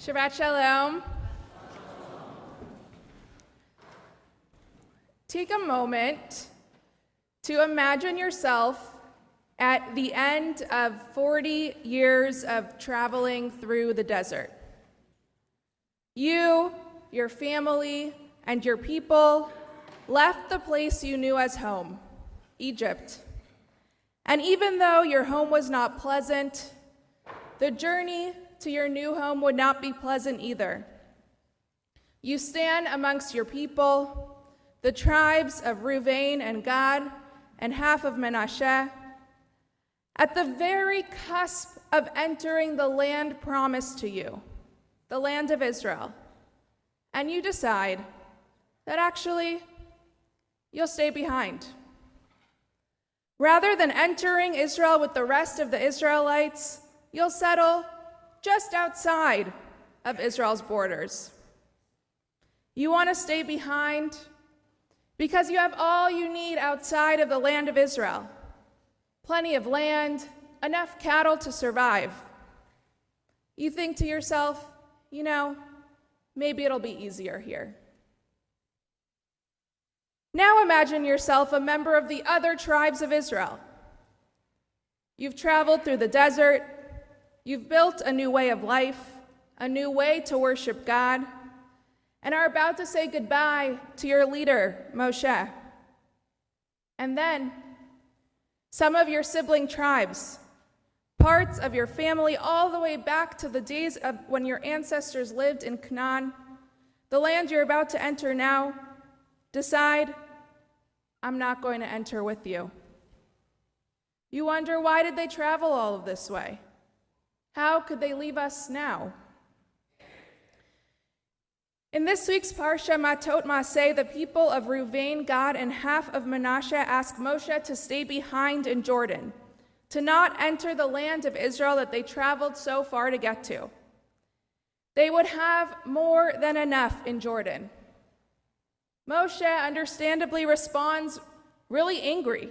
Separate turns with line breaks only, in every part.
Shabbat Shalom. Take a moment to imagine yourself at the end of 40 years of traveling through the desert. You, your family, and your people left the place you knew as home, Egypt. And even though your home was not pleasant, the journey to your new home would not be pleasant either. You stand amongst your people, the tribes of Reuven and Gad, and half of Manasseh, at the very cusp of entering the land promised to you, the land of Israel. And you decide that actually you'll stay behind. Rather than entering Israel with the rest of the Israelites, you'll settle just outside of Israel's borders. You want to stay behind because you have all you need outside of the land of Israel. Plenty of land, enough cattle to survive. You think to yourself, maybe it'll be easier here. Now imagine yourself a member of the other tribes of Israel. You've traveled through the desert. You've built a new way of life, a new way to worship God, and are about to say goodbye to your leader, Moshe. And then, some of your sibling tribes, parts of your family all the way back to the days of when your ancestors lived in Canaan, the land you're about to enter now, decide, I'm not going to enter with you. You wonder, why did they travel all of this way? How could they leave us now? In this week's Parsha, Matot-Masei, the people of Reuven, Gad, and half of Manasseh ask Moshe to stay behind in Jordan, to not enter the land of Israel that they traveled so far to get to. They would have more than enough in Jordan. Moshe understandably responds really angry.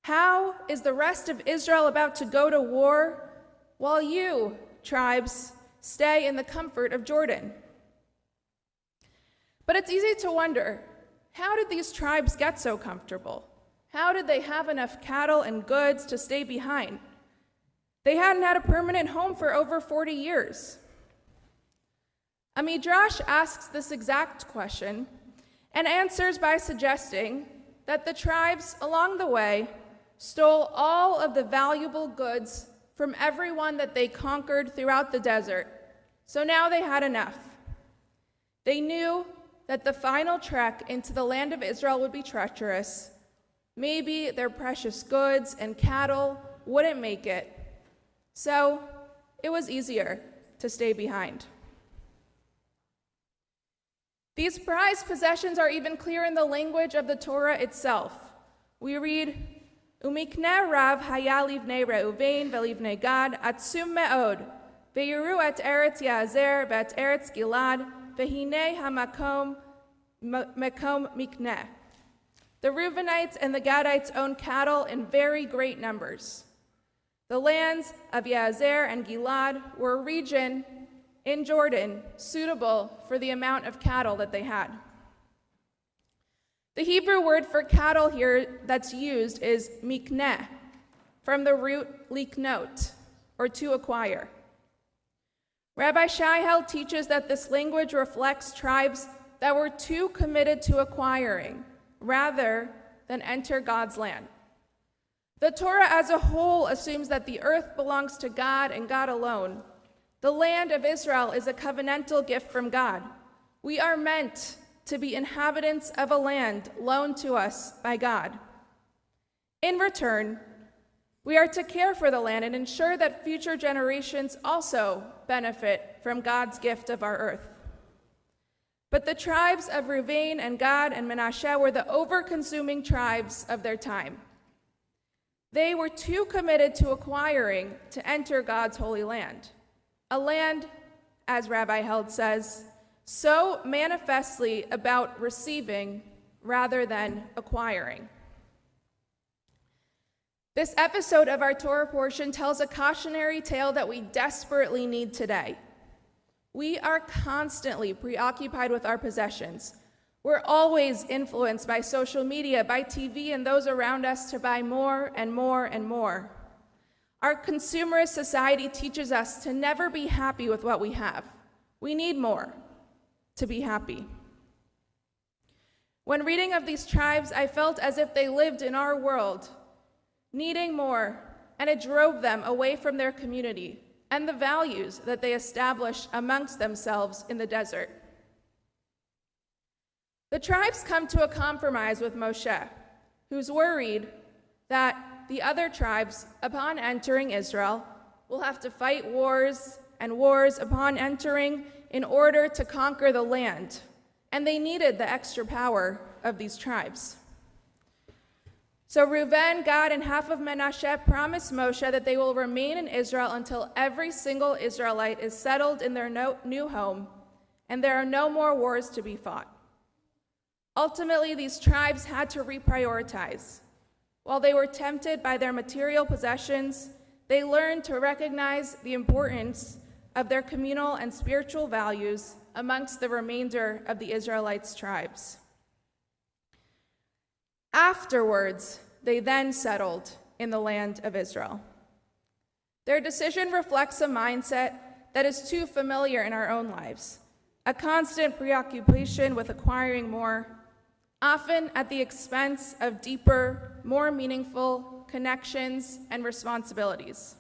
How is the rest of Israel about to go to war while you, tribes, stay in the comfort of Jordan? But it's easy to wonder, how did these tribes get so comfortable? How did they have enough cattle and goods to stay behind? They hadn't had a permanent home for over 40 years. A Midrash asks this exact question and answers by suggesting that the tribes along the way stole all of the valuable goods from everyone that they conquered throughout the desert. So now they had enough. They knew that the final trek into the land of Israel would be treacherous. Maybe their precious goods and cattle wouldn't make it. So it was easier to stay behind. These prized possessions are even clear in the language of the Torah itself. We read, Umikne rav haya livnei Reuven velivnei Gad atzum me'od, ve'yiru et eretz Yazer ve'et eretz Gilad, ve'hinei hamakom mekom mikneh. The Reubenites and the Gadites owned cattle in very great numbers. The lands of Yazer and Gilad were a region in Jordan suitable for the amount of cattle that they had. The Hebrew word for cattle here that's used is mikneh, from the root liknot, or to acquire. Rabbi Shai teaches that this language reflects tribes that were too committed to acquiring rather than enter God's land. The Torah as a whole assumes that the earth belongs to God and God alone. The land of Israel is a covenantal gift from God. We are meant to be inhabitants of a land loaned to us by God. In return, we are to care for the land and ensure that future generations also benefit from God's gift of our earth. But the tribes of Reuven and Gad and Manasseh were the over-consuming tribes of their time. They were too committed to acquiring to enter God's holy land. A land, as Rabbi Held says, so manifestly about receiving rather than acquiring. This episode of our Torah portion tells a cautionary tale that we desperately need today. We are constantly preoccupied with our possessions. We're always influenced by social media, by TV, and those around us to buy more and more and more. Our consumerist society teaches us to never be happy with what we have. We need more to be happy. When reading of these tribes, I felt as if they lived in our world, needing more, and it drove them away from their community and the values that they established amongst themselves in the desert. The tribes come to a compromise with Moshe, who's worried that the other tribes, upon entering Israel, will have to fight wars and wars upon entering in order to conquer the land, and they needed the extra power of these tribes. So Reuben, Gad, and half of Manasseh promised Moshe that they will remain in Israel until every single Israelite is settled in their new home, and there are no more wars to be fought. Ultimately, these tribes had to reprioritize. While they were tempted by their material possessions, they learned to recognize the importance of their communal and spiritual values amongst the remainder of the Israelites' tribes. Afterwards, they then settled in the land of Israel. Their decision reflects a mindset that is too familiar in our own lives, a constant preoccupation with acquiring more, often at the expense of deeper, more meaningful connections and responsibilities.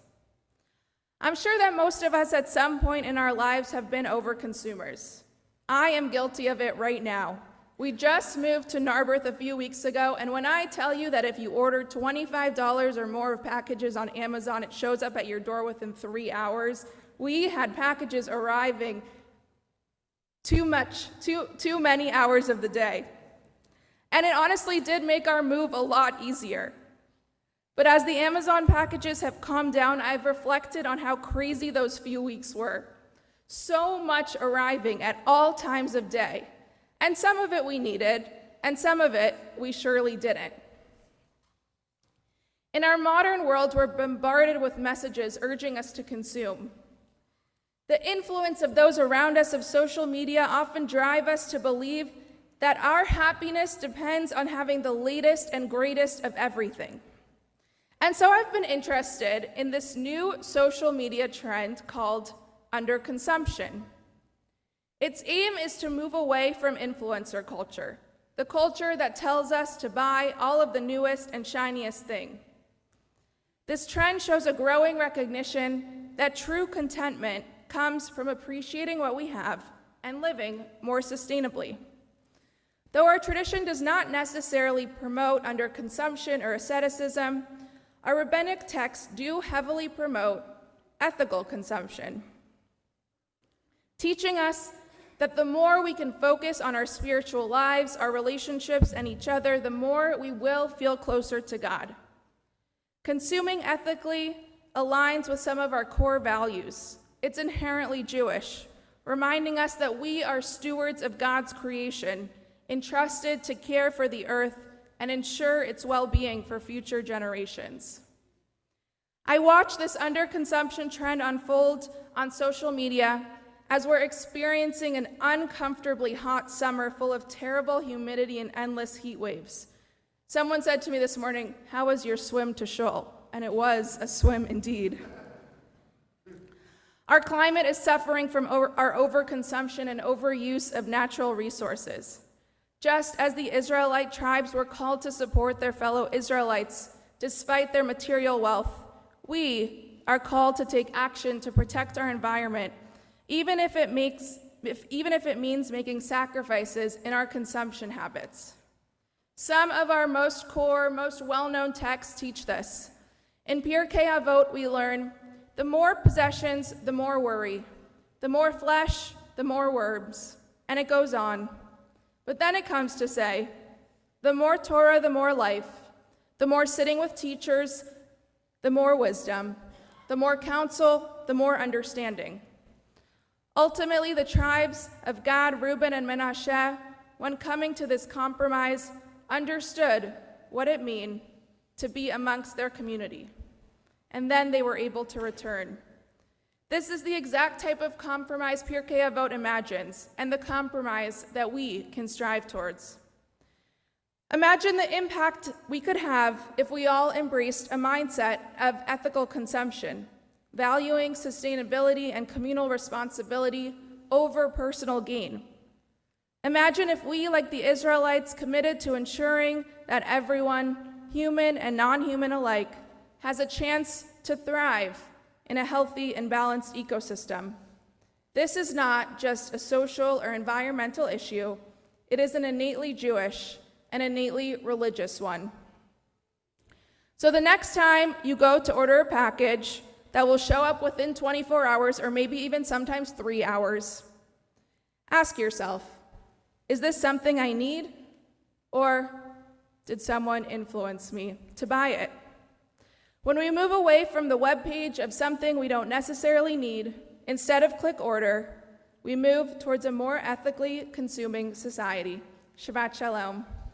I'm sure that most of us at some point in our lives have been overconsumers. I am guilty of it right now. We just moved to Narberth a few weeks ago, and when I tell you that if you order $25 or more of packages on Amazon, it shows up at your door within 3 hours, we had packages arriving too many hours of the day. And it honestly did make our move a lot easier. But as the Amazon packages have calmed down, I've reflected on how crazy those few weeks were. So much arriving at all times of day. And some of it we needed, and some of it we surely didn't. In our modern world, we're bombarded with messages urging us to consume. The influence of those around us of social media often drive us to believe that our happiness depends on having the latest and greatest of everything. And so I've been interested in this new social media trend called underconsumption. Its aim is to move away from influencer culture, the culture that tells us to buy all of the newest and shiniest thing. This trend shows a growing recognition that true contentment comes from appreciating what we have and living more sustainably. Though our tradition does not necessarily promote underconsumption or asceticism, our rabbinic texts do heavily promote ethical consumption, teaching us that the more we can focus on our spiritual lives, our relationships, and each other, the more we will feel closer to God. Consuming ethically aligns with some of our core values. It's inherently Jewish, reminding us that we are stewards of God's creation, entrusted to care for the earth and ensure its well-being for future generations. I watch this underconsumption trend unfold on social media as we're experiencing an uncomfortably hot summer full of terrible humidity and endless heat waves. Someone said to me this morning, "How was your swim to Shul?" And it was a swim indeed. Our climate is suffering from our overconsumption and overuse of natural resources. Just as the Israelite tribes were called to support their fellow Israelites despite their material wealth, we are called to take action to protect our environment, even if it means making sacrifices in our consumption habits. Some of our most core, most well-known texts teach this. In Pirkei Avot, we learn, the more possessions, the more worry. The more flesh, the more worms. And it goes on. But then it comes to say, the more Torah, the more life. The more sitting with teachers, the more wisdom. The more counsel, the more understanding. Ultimately, the tribes of Gad, Reuben, and Manasseh, when coming to this compromise, understood what it meant to be amongst their community. And then they were able to return. This is the exact type of compromise Pirkei Avot imagines, and the compromise that we can strive towards. Imagine the impact we could have if we all embraced a mindset of ethical consumption, valuing sustainability and communal responsibility over personal gain. Imagine if we, like the Israelites, committed to ensuring that everyone, human and non-human alike, has a chance to thrive in a healthy and balanced ecosystem. This is not just a social or environmental issue, it is an innately Jewish and innately religious one. So the next time you go to order a package that will show up within 24 hours or maybe even sometimes 3 hours, ask yourself, is this something I need, or did someone influence me to buy it? When we move away from the web page of something we don't necessarily need, instead of click order, we move towards a more ethically consuming society. Shabbat Shalom.